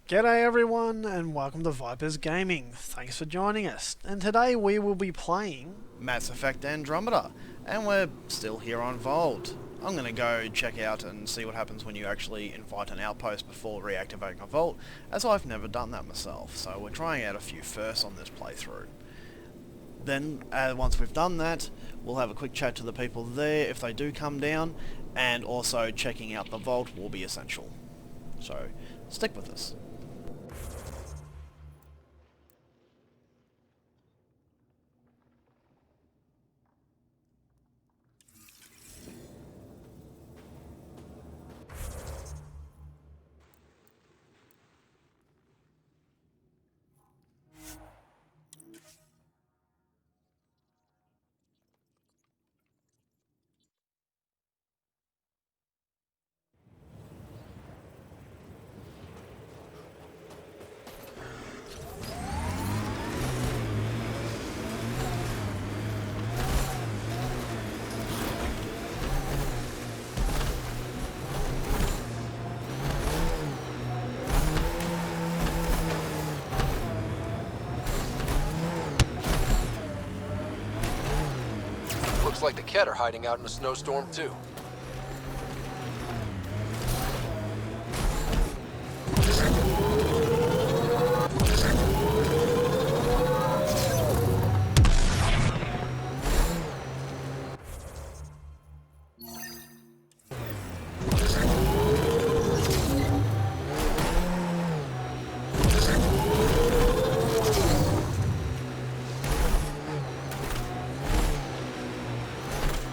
G'day everyone and welcome to Vipers Gaming. Thanks for joining us. And today we will be playing Mass Effect Andromeda, and we're still here on Voeld. I'm going to go check out and see what happens when you actually invite an outpost before reactivating a vault, as I've never done that myself, so we're trying out a few first on this playthrough. Then, once we've done that, we'll have a quick chat to the people there if they do come down, and also checking out the vault will be essential. So, stick with us. Looks like the Kett are hiding out in a snowstorm, too.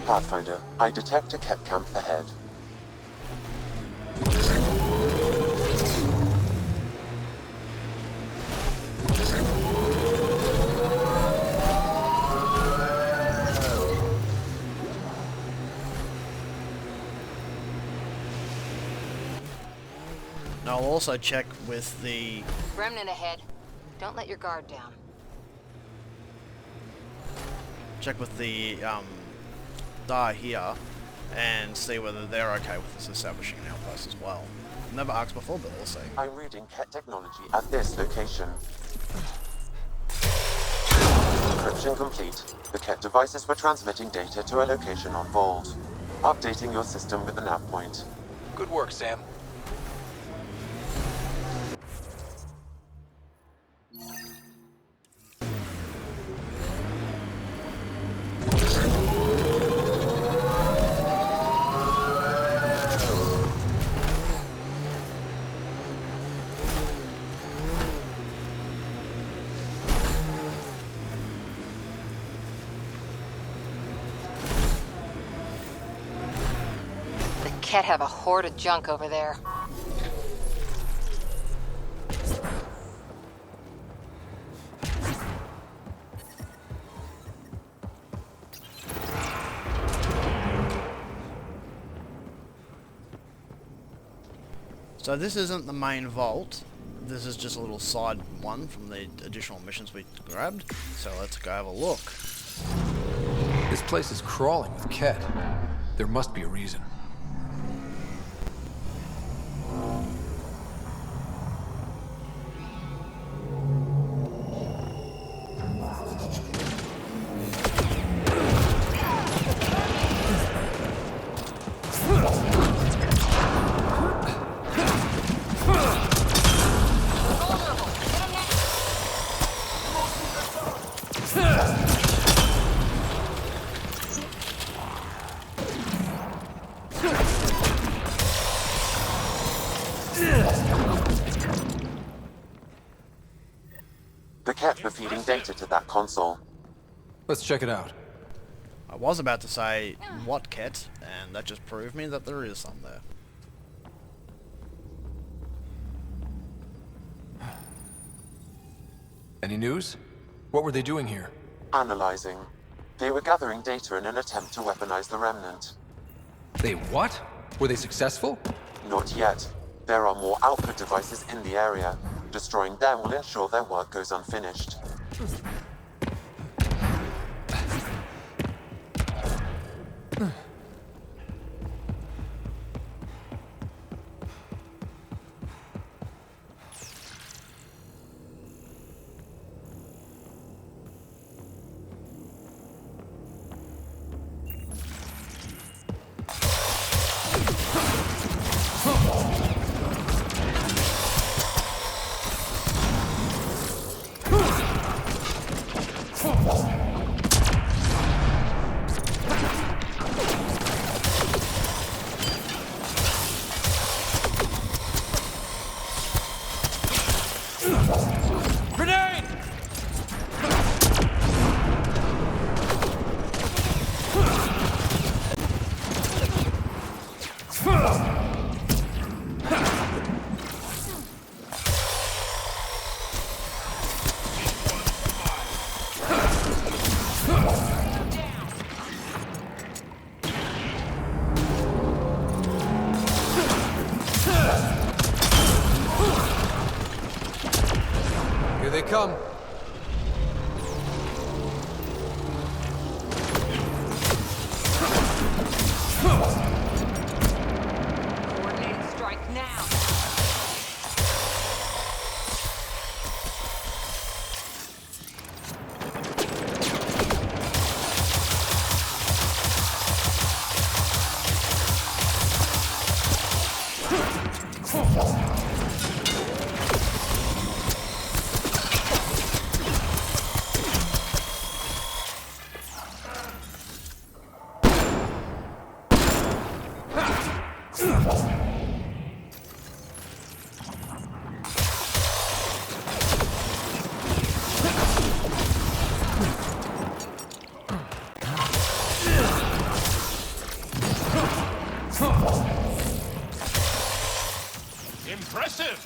Pathfinder, I detect a Kett camp ahead. Now I'll also check with the... Remnant ahead. Don't let your guard down. check with the die here and see whether they're okay with us establishing an outpost as well. Never asked before, but we'll see. I'm reading Kett technology at this location. Encryption complete. The Kett devices were transmitting data to a location on Voeld. Updating your system with the nav point. Good work, Sam. Kett have a horde of junk over there. So this isn't the main vault. This is just a little side one from the additional missions we grabbed. So let's go have a look. This place is crawling with Kett. There must be a reason. The Kett were feeding data to that console. Let's check it out. I was about to say, what Kett? And that just proved me that there is some there. Any news? What were they doing here? Analyzing. They were gathering data in an attempt to weaponize the Remnant. They what? Were they successful? Not yet. There are more output devices in the area. Destroying them will ensure their work goes unfinished. come. Coordinated strike now. Impressive!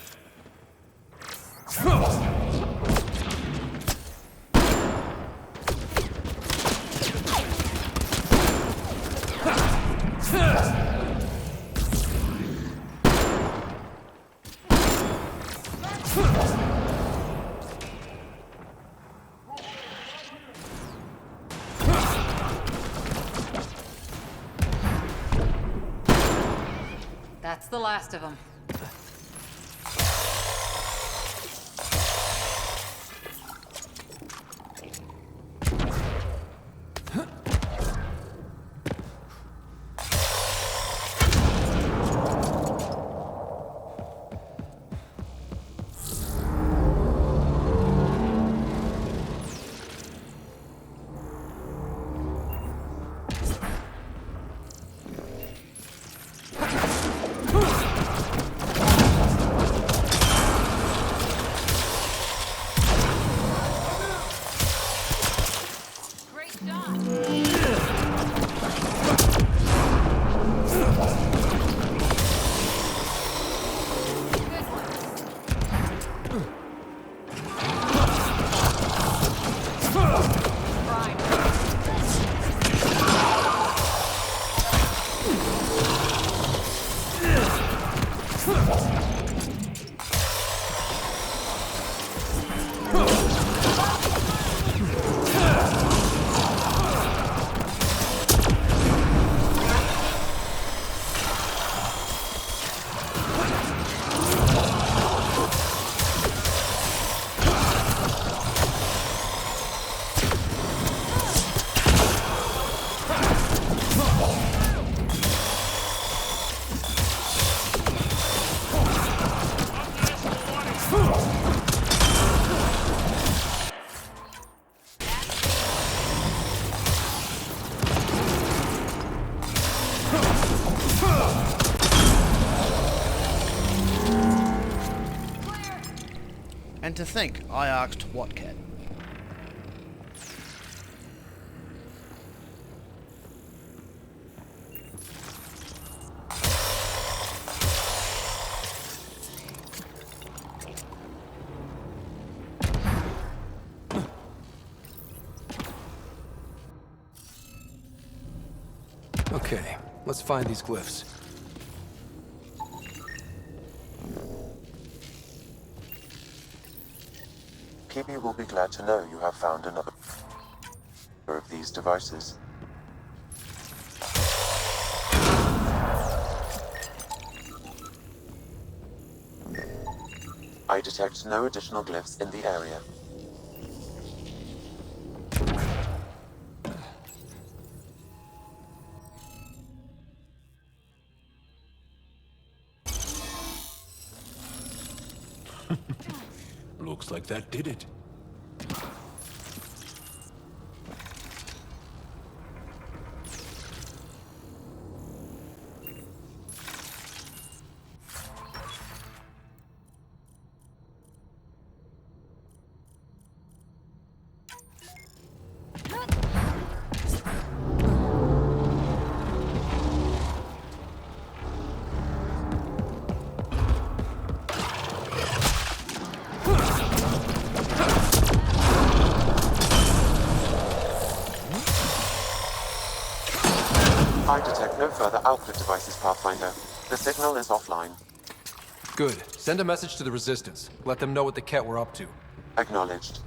That's the last of them. Great job. Good one. Prime. And to think, I asked what cat? Okay, let's find these glyphs. PB will be glad to know you have found another of these devices. I detect no additional glyphs in the area. Looks like that did it. I detect no further output devices, Pathfinder. The signal is offline. Good. Send a message to the Resistance. Let them know what the Ket we're up to. Acknowledged.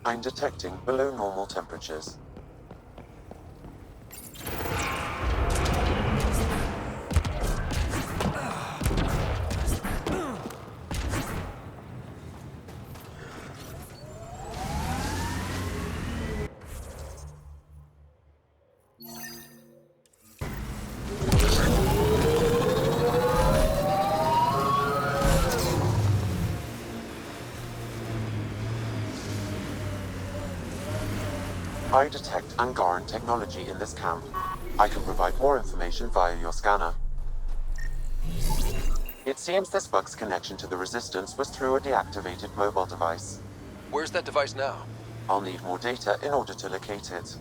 I'm detecting below normal temperatures. I detect Angaran technology in this camp. I can provide more information via your scanner. It seems this bug's connection to the Resistance was through a deactivated mobile device. Where's that device now? I'll need more data in order to locate it.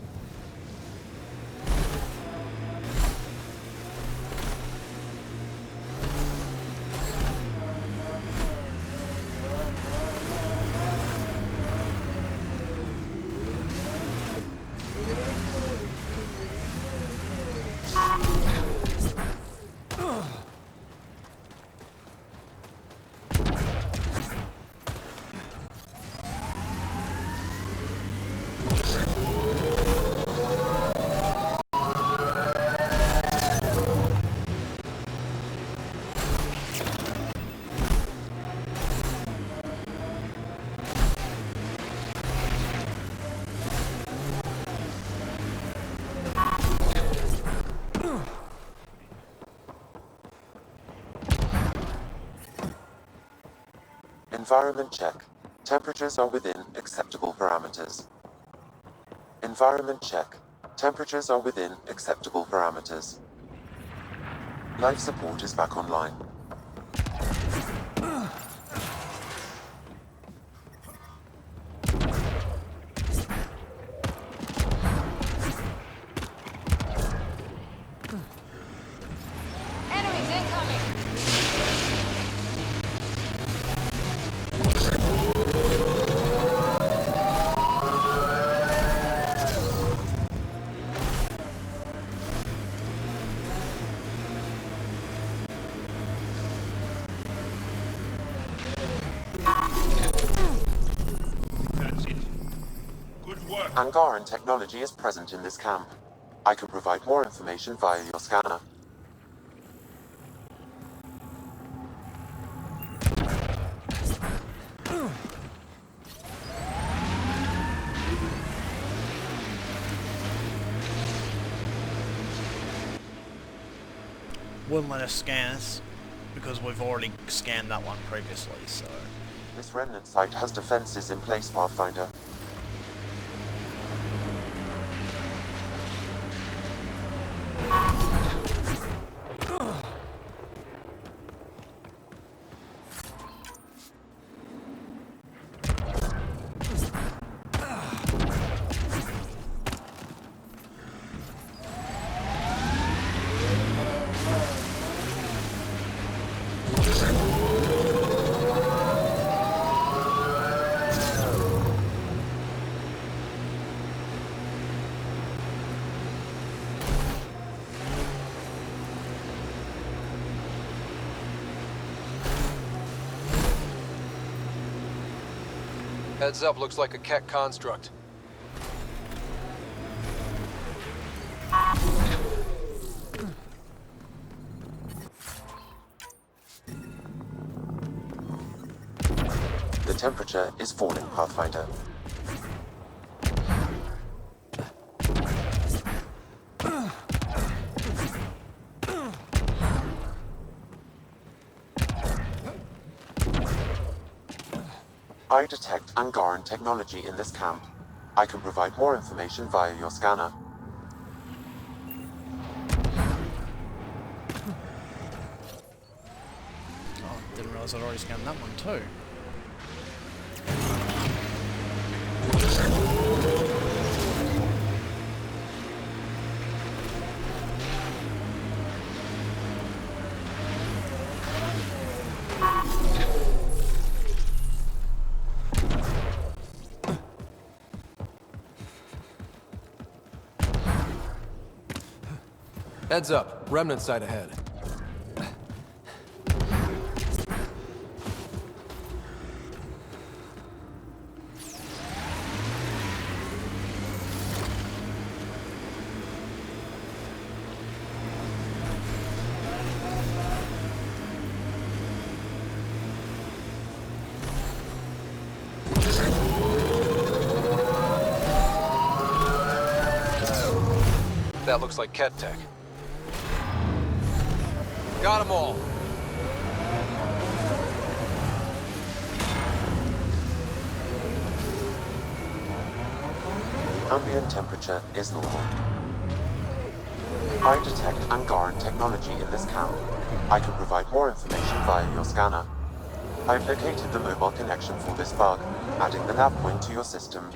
Environment check. Temperatures are within acceptable parameters. Environment check. Temperatures are within acceptable parameters. Life support is back online. Enemies incoming! That's it. Good work. Angaran technology is present in this camp. I can provide more information via your scanner. Wouldn't let us scan us because we've already scanned that one previously, so... This Remnant site has defenses in place, Pathfinder. Heads up, looks like a Keck construct. temperature is falling, Pathfinder. I detect Angaran technology in this camp. I can provide more information via your scanner. Oh, didn't realise I'd already scanned that one too. Heads up. Remnant site ahead. That looks like Ket tech. Got them all. Ambient temperature is normal. I detect Angaran technology in this camp. I can provide more information via your scanner. I've located the mobile connection for this bug, adding the nav point to your system.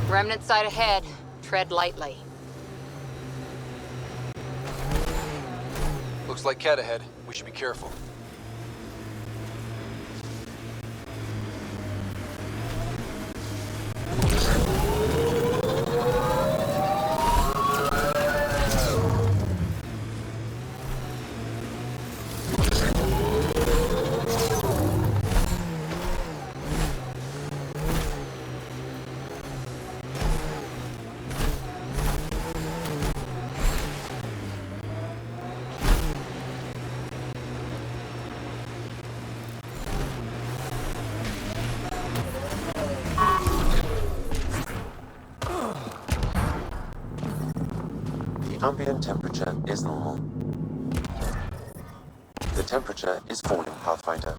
Remnant side ahead. Tread lightly. Looks like Ket ahead. We should be careful. Ambient temperature is normal. The temperature is falling, Pathfinder.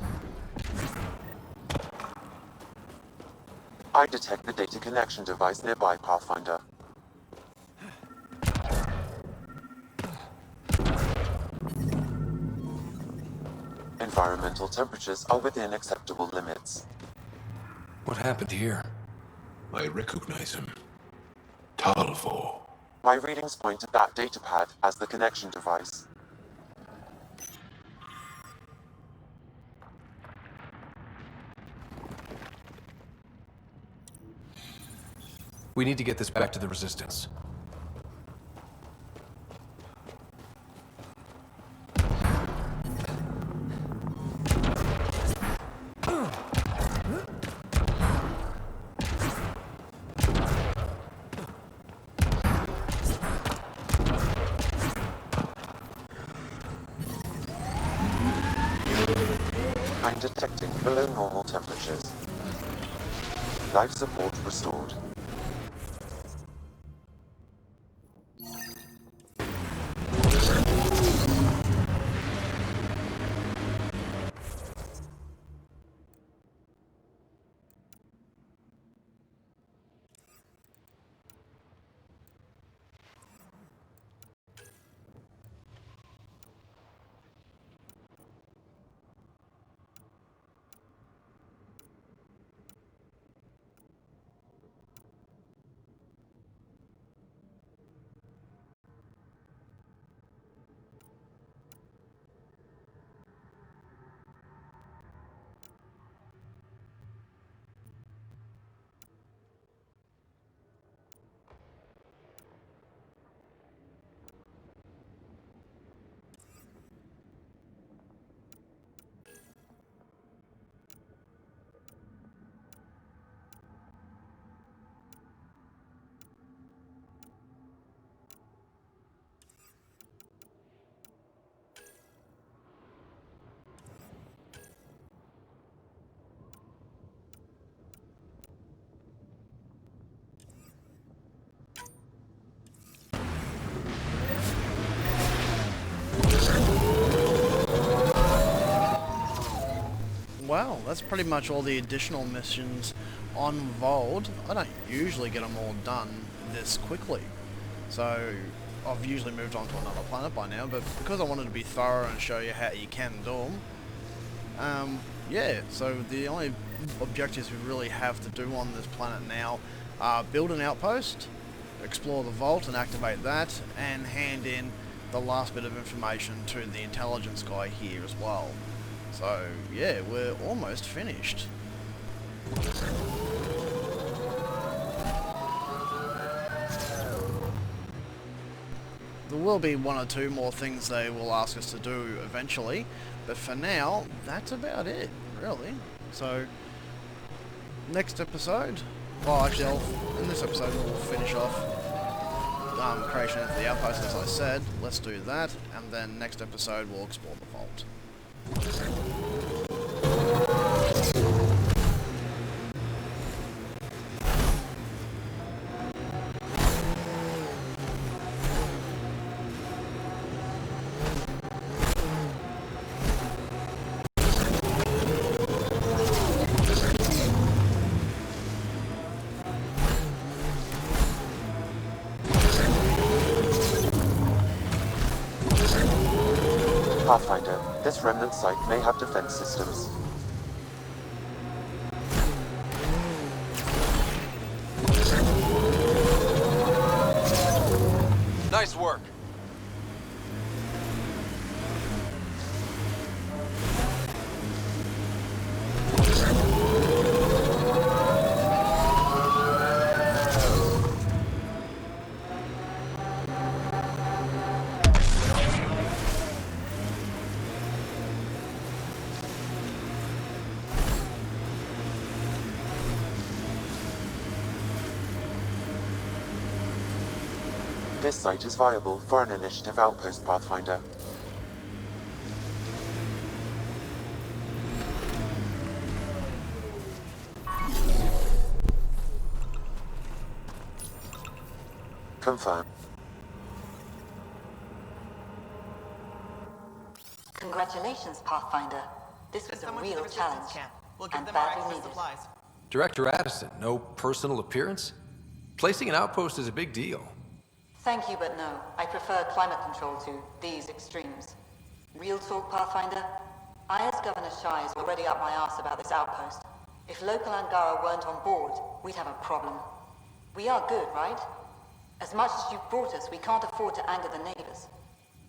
I detect the data connection device nearby, Pathfinder. Environmental temperatures are within acceptable limits. What happened here? I recognize him. Talvo. My readings point to that datapad as the connection device. We need to get this back to the Resistance. I'm detecting below normal temperatures. Life support restored. Wow, that's pretty much all the additional missions on Voeld. I don't usually get them all done this quickly, so I've usually moved on to another planet by now, but because I wanted to be thorough and show you how you can do them, yeah, so the only objectives we really have to do on this planet now are build an outpost, explore the vault and activate that, and hand in the last bit of information to the intelligence guy here as well. So yeah, we're almost finished. There will be one or two more things they will ask us to do eventually, but for now, that's about it, really. So, next episode, well actually in this episode we'll finish off creation of the outpost as I said. Let's do that, and then next episode we'll explore the vault. Pathfinder, this Remnant site may have defense systems. Nice work. This site is viable for an initiative outpost, Pathfinder. Confirm. Congratulations, Pathfinder. This was a real challenge. We'll give And them our badly extra needed. supplies. Director Addison, no personal appearance? Placing an outpost is a big deal. Thank you, but no. I prefer climate control to these extremes. Real talk, Pathfinder? I, as Governor Shai, is already up my arse about this outpost. If local Angara weren't on board, we'd have a problem. We are good, right? As much as you've brought us, we can't afford to anger the neighbors.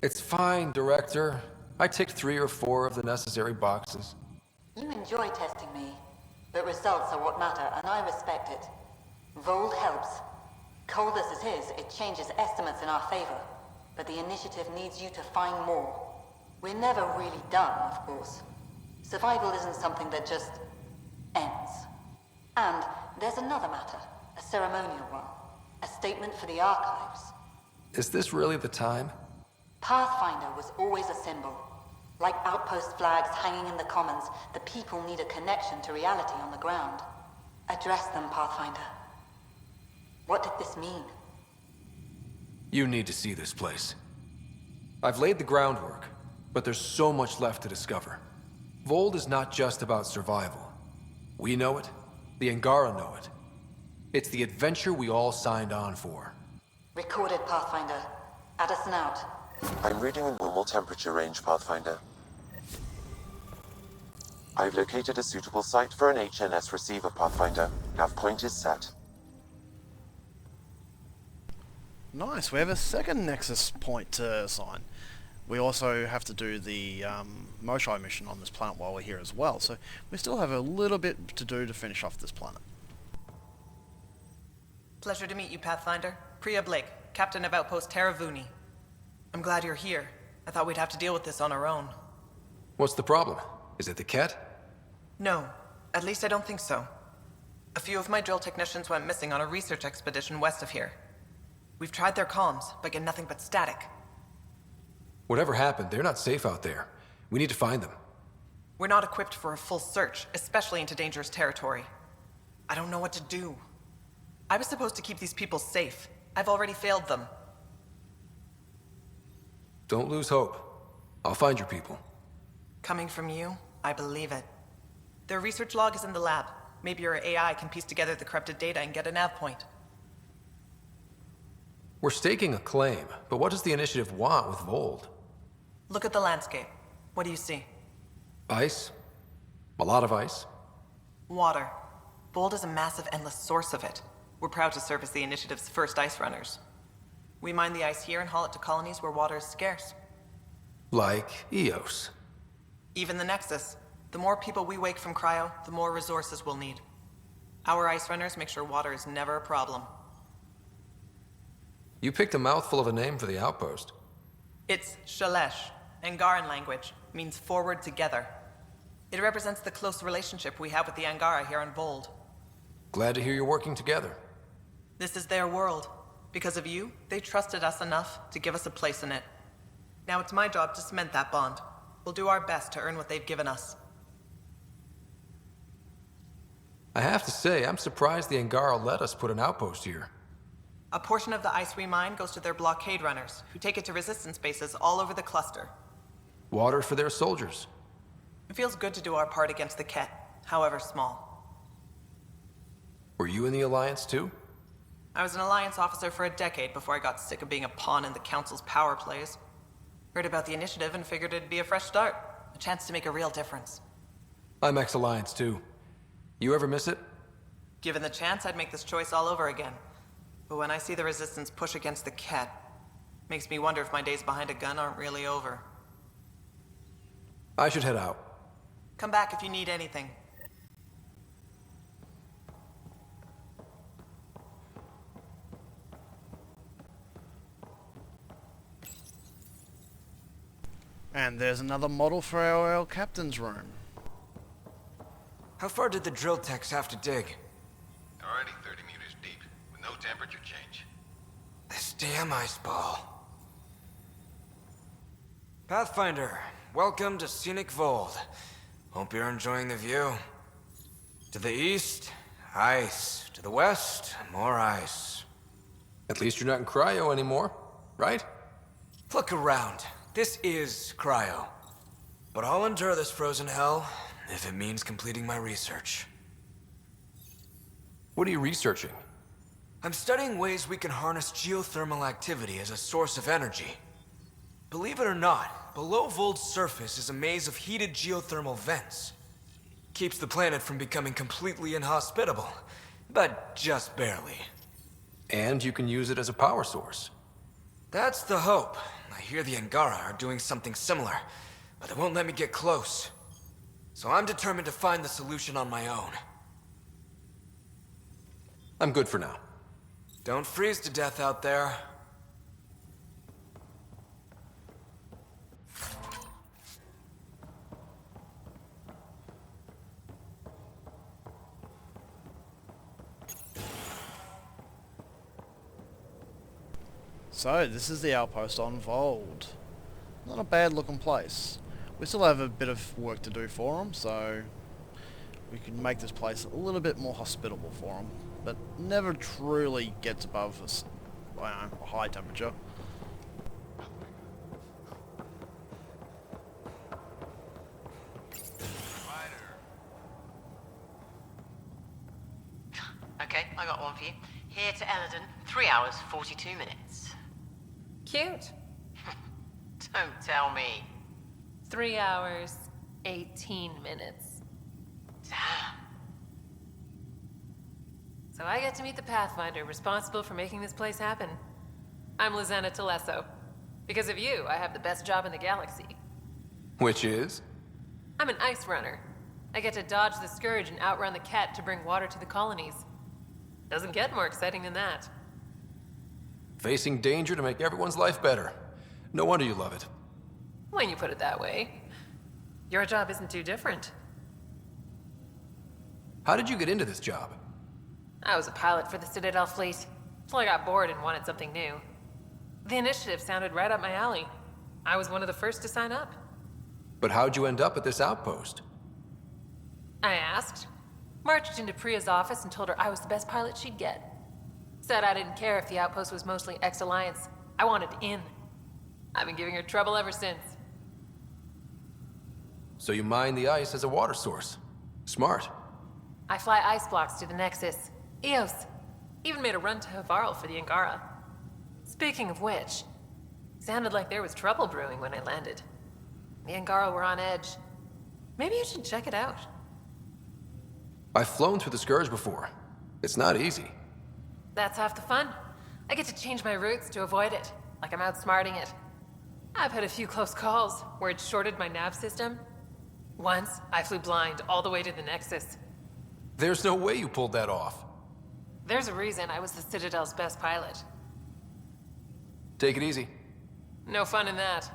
It's fine, Director. I ticked 3 or 4 of the necessary boxes. You enjoy testing me, but results are what matter, and I respect it. Voeld helps. Cold as it is, it changes estimates in our favor, but the initiative needs you to find more. We're never really done, of course. Survival isn't something that just ends. And there's another matter, a ceremonial one, a statement for the archives. Is this really the time? Pathfinder was always a symbol. Like outpost flags hanging in the commons, the people need a connection to reality on the ground. Address them, Pathfinder. What did this mean? You need to see this place. I've laid the groundwork, but there's so much left to discover. Voeld is not just about survival. We know it, the Angara know it. It's the adventure we all signed on for. Recorded, Pathfinder. Addison out. I'm reading in normal temperature range, Pathfinder. I've located a suitable site for an HNS receiver, Pathfinder. Nav point is set. Nice, we have a second Nexus point to assign. We also have to do the Moshai mission on this planet while we're here as well, so we still have a little bit to do to finish off this planet. Pleasure to meet you, Pathfinder. Priya Blake, Captain of Outpost Taravuni. I'm glad you're here. I thought we'd have to deal with this on our own. What's the problem? Is it the Ket? No, at least I don't think so. A few of my drill technicians went missing on a research expedition west of here. We've tried their comms, but get nothing but static. Whatever happened, they're not safe out there. We need to find them. We're not equipped for a full search, especially into dangerous territory. I don't know what to do. I was supposed to keep these people safe. I've already failed them. Don't lose hope. I'll find your people. Coming from you, I believe it. Their research log is in the lab. Maybe your AI can piece together the corrupted data and get a nav point. We're staking a claim, but what does the initiative want with Voeld? Look at the landscape. What do you see? Ice? A lot of ice? Water. Voeld is a massive, endless source of it. We're proud to serve as the initiative's first ice runners. We mine the ice here and haul it to colonies where water is scarce. Like Eos. Even the Nexus. The more people we wake from cryo, the more resources we'll need. Our ice runners make sure water is never a problem. You picked a mouthful of a name for the outpost. It's Shalesh. Angaran language means forward together. It represents the close relationship we have with the Angara here on Voeld. Glad to hear you're working together. This is their world. Because of you, they trusted us enough to give us a place in it. Now it's my job to cement that bond. We'll do our best to earn what they've given us. I have to say, I'm surprised the Angara let us put an outpost here. A portion of the ice we mine goes to their blockade runners, who take it to resistance bases all over the cluster. Water for their soldiers. It feels good to do our part against the Ket, however small. Were you in the Alliance too? I was an Alliance officer for a decade before I got sick of being a pawn in the Council's power plays. Heard about the initiative and figured it'd be a fresh start. A chance to make a real difference. I'm ex-Alliance too. You ever miss it? Given the chance, I'd make this choice all over again. But when I see the Resistance push against the Ket, makes me wonder if my days behind a gun aren't really over. I should head out. Come back if you need anything. And there's another model for our captain's room. How far did the drill techs have to dig? Already 30 meters deep, with no temperature change. This damn ice ball. Pathfinder, welcome to scenic Voeld. Hope you're enjoying the view. To the east, ice. To the west, more ice. At least you're not in cryo anymore, right? Look around. This is cryo. But I'll endure this frozen hell if it means completing my research. What are you researching? I'm studying ways we can harness geothermal activity as a source of energy. Believe it or not, below Voeld's surface is a maze of heated geothermal vents. Keeps the planet from becoming completely inhospitable, but just barely. And you can use it as a power source. That's the hope. I hear the Angara are doing something similar, but they won't let me get close. So I'm determined to find the solution on my own. I'm good for now. Don't freeze to death out there. So, this is the outpost on Voeld. Not a bad looking place. We still have a bit of work to do for them, so we can make this place a little bit more hospitable for them, but never truly gets above a high temperature. Okay, I got one for you. Here to Eladon, 3 hours, 42 minutes. Cute. Don't tell me. 3 hours, 18 minutes. Damn. So I get to meet the Pathfinder responsible for making this place happen. I'm Lizana Telesso. Because of you, I have the best job in the galaxy. Which is? I'm an ice runner. I get to dodge the Scourge and outrun the Ket to bring water to the colonies. Doesn't get more exciting than that. Facing danger to make everyone's life better. No wonder you love it. When you put it that way. Your job isn't too different. How did you get into this job? I was a pilot for the Citadel fleet, till I got bored and wanted something new. The initiative sounded right up my alley. I was one of the first to sign up. But how'd you end up at this outpost? I asked. Marched into Priya's office and told her I was the best pilot she'd get. Said I didn't care if the outpost was mostly ex-Alliance. I wanted in. I've been giving her trouble ever since. So you mine the ice as a water source? Smart. I fly ice blocks to the Nexus. Eos. Even made a run to Havarl for the Angara. Speaking of which, sounded like there was trouble brewing when I landed. The Angara were on edge. Maybe you should check it out. I've flown through the Scourge before. It's not easy. That's half the fun. I get to change my routes to avoid it, like I'm outsmarting it. I've had a few close calls where it shorted my nav system. Once, I flew blind all the way to the Nexus. There's no way you pulled that off. There's a reason I was the Citadel's best pilot. Take it easy. No fun in that.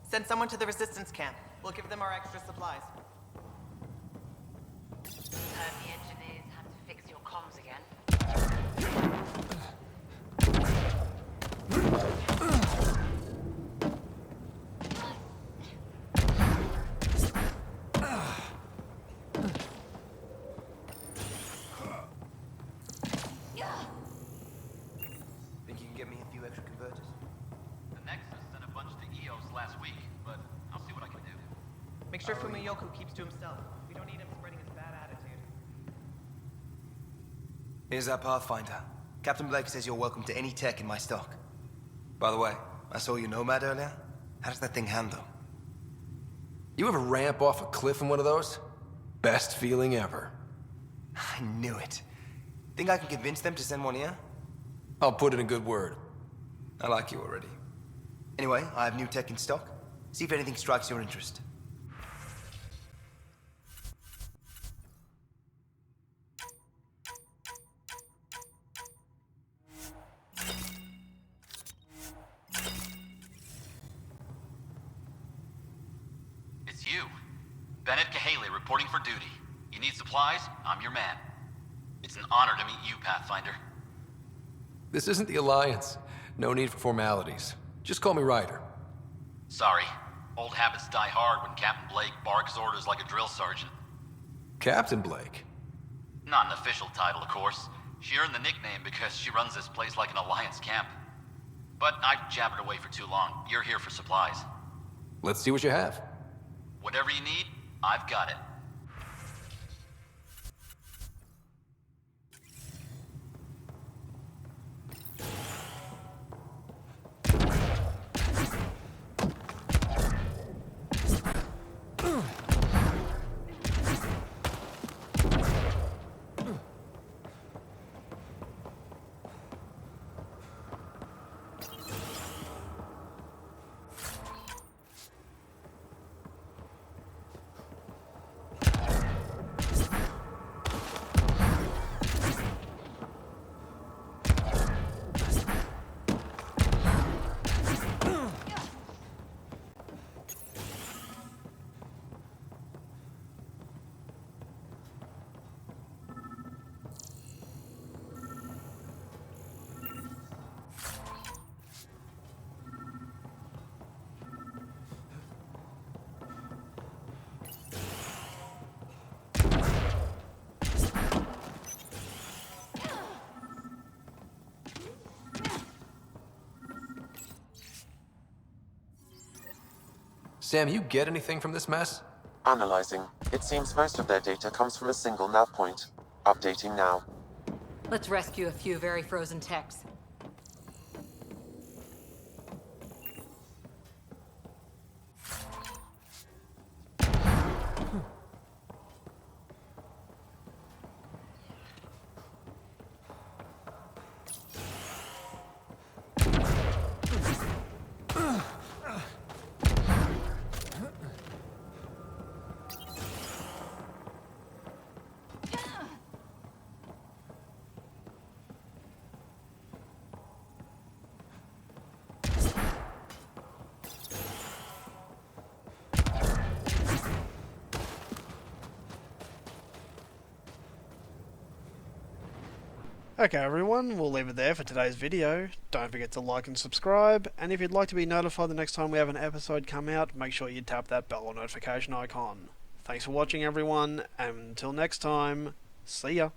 Send someone to the resistance camp. We'll give them our extra supplies. Heard the engineers had to fix your comms again. Think you can get me a few extra converters? The Nexus sent a bunch to Eos last week, but I'll see what I can do. Make sure Fumiyoku keeps to himself. We don't need him spreading his bad attitude. Here's our Pathfinder. Captain Blake says you're welcome to any tech in my stock. By the way, I saw your Nomad earlier. How does that thing handle? You ever ramp off a cliff in one of those? Best feeling ever. I knew it. Think I can convince them to send one here? I'll put in a good word. I like you already. Anyway, I have new tech in stock. See if anything strikes your interest. It's you. Bennett Cahaley reporting for duty. You need supplies? I'm your man. It's an honor to meet you, Pathfinder. This isn't the Alliance. No need for formalities. Just call me Ryder. Sorry. Old habits die hard when Captain Blake barks orders like a drill sergeant. Captain Blake. Not an official title, of course. She earned the nickname because she runs this place like an Alliance camp. But I've jabbered away for too long. You're here for supplies. Let's see what you have. Whatever you need, I've got it. Sam, you get anything from this mess? Analyzing. It seems most of their data comes from a single nav point. Updating now. Let's rescue a few very frozen techs. Okay everyone, we'll leave it there for today's video. Don't forget to like and subscribe, and if you'd like to be notified the next time we have an episode come out, make sure you tap that bell or notification icon. Thanks for watching everyone, and until next time, see ya!